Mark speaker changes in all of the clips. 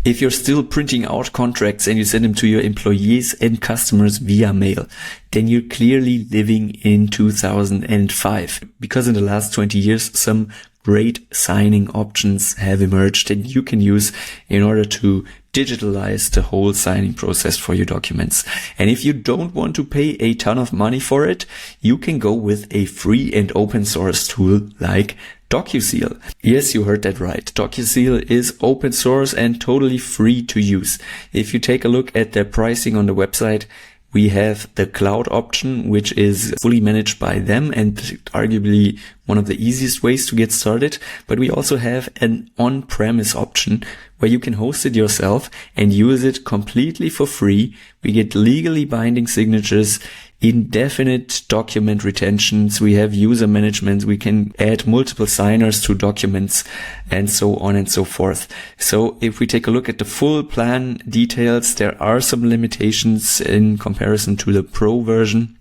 Speaker 1: If you're still printing out contracts and you send them to your employees and customers via mail, then you're clearly living in 2005. Because in the last 20 years, some great signing options have emerged and you can use in order to digitalize the whole signing process for your documents. And if you don't want to pay a ton of money for it, you can go with a free and open source tool like Docuseal. Yes, you heard that right. Docuseal is open source and totally free to use. If you take a look at their pricing on the website, we have the cloud option, which is fully managed by them and arguably one of the easiest ways to get started. But we also have an on-premise option where you can host it yourself and use it completely for free. We get legally binding signatures, indefinite document retentions, we have user management, we can add multiple signers to documents, and so on and so forth. So if we take a look at the full plan details, there are some limitations in comparison to the pro version,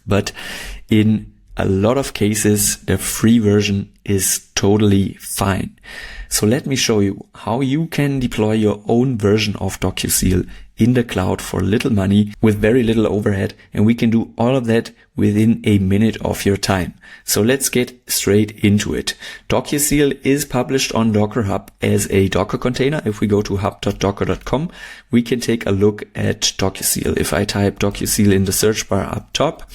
Speaker 1: but in a lot of cases, the free version is totally fine. So let me show you how you can deploy your own version of Docuseal in the cloud for little money with very little overhead. And we can do all of that within a minute of your time. So let's get straight into it. Docuseal is published on Docker Hub as a Docker container. If we go to hub.docker.com, we can take a look at Docuseal. If I type Docuseal in the search bar up top,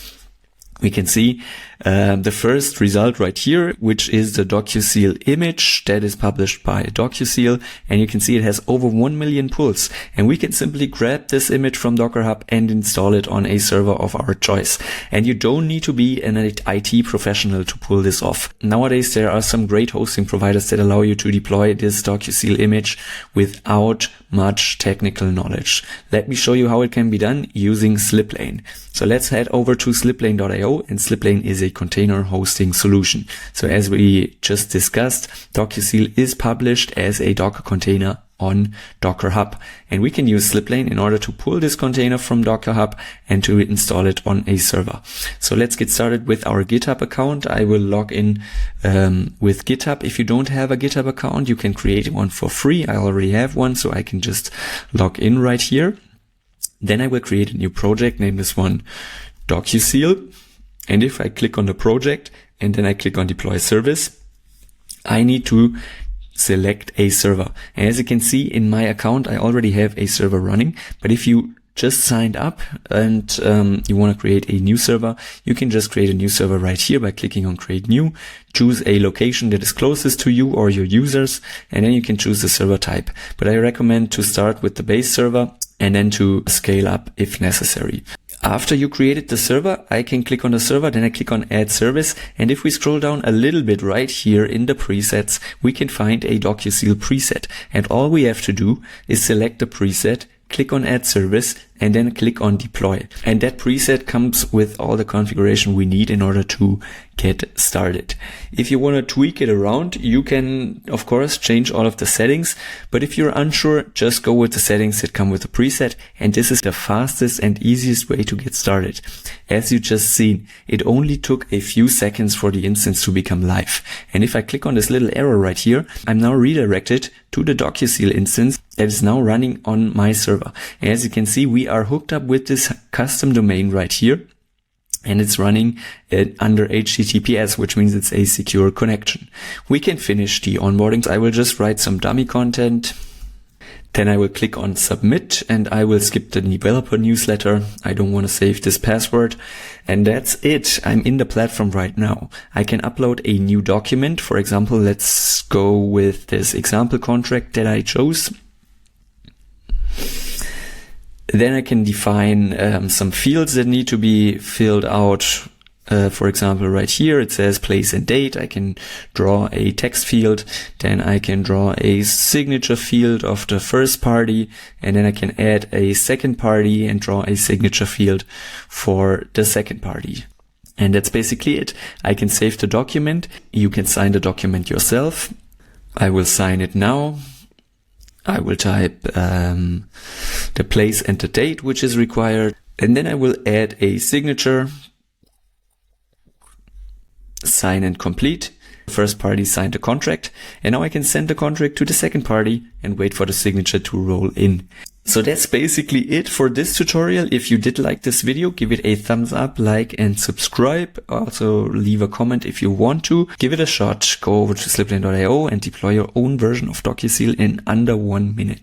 Speaker 1: we can see the first result right here, which is the Docuseal image that is published by Docuseal. And you can see it has over 1 million pulls. And we can simply grab this image from Docker Hub and install it on a server of our choice. And you don't need to be an IT professional to pull this off. Nowadays, there are some great hosting providers that allow you to deploy this Docuseal image without much technical knowledge. Let me show you how it can be done using Sliplane. So let's head over to sliplane.io, and Sliplane is a container hosting solution. So as we just discussed, Docuseal is published as a Docker container on Docker Hub, and we can use Sliplane in order to pull this container from Docker Hub and to install it on a server. So let's get started with our GitHub account. I will log in with GitHub. If you don't have a GitHub account, you can create one for free. I already have one, so I can just log in right here. Then I will create a new project, name this one Docuseal. And if I click on the project and then I click on deploy service, I need to select a server. And as you can see in my account, I already have a server running. But if you just signed up and you want to create a new server, you can just create a new server right here by clicking on create new. Choose a location that is closest to you or your users, and then you can choose the server type. But I recommend to start with the base server and then to scale up if necessary. After you created the server, I can click on the server, then I click on add service. And if we scroll down a little bit right here in the presets, we can find a Docuseal preset. And all we have to do is select the preset, click on add service, and then click on deploy. And that preset comes with all the configuration we need in order to get started. If you want to tweak it around, you can, of course, change all of the settings. But if you're unsure, just go with the settings that come with the preset. And this is the fastest and easiest way to get started. As you just seen, it only took a few seconds for the instance to become live. And if I click on this little arrow right here, I'm now redirected to the Docuseal instance that is now running on my server. And as you can see, we are hooked up with this custom domain right here, and it's running under HTTPS, which means it's a secure connection. We can finish the onboarding. I will just write some dummy content. Then I will click on submit, and I will skip the developer newsletter. I don't want to save this password. And that's it. I'm in the platform right now. I can upload a new document. For example, let's go with this example contract that I chose. Then I can define some fields that need to be filled out. For example, right here it says place and date. I can draw a text field. Then I can draw a signature field of the first party. And then I can add a second party and draw a signature field for the second party. And that's basically it. I can save the document. You can sign the document yourself. I will sign it now. I will type the place and the date which is required, and then I will add a signature, sign and complete, The first party signed the contract, and now I can send the contract to the second party and wait for the signature to roll in. So that's basically it for this tutorial. If you did like this video, give it a thumbs up, like, and subscribe. Also leave a comment if you want to. Give it a shot. Go over to Sliplane.io and deploy your own version of Docuseal in under 1 minute.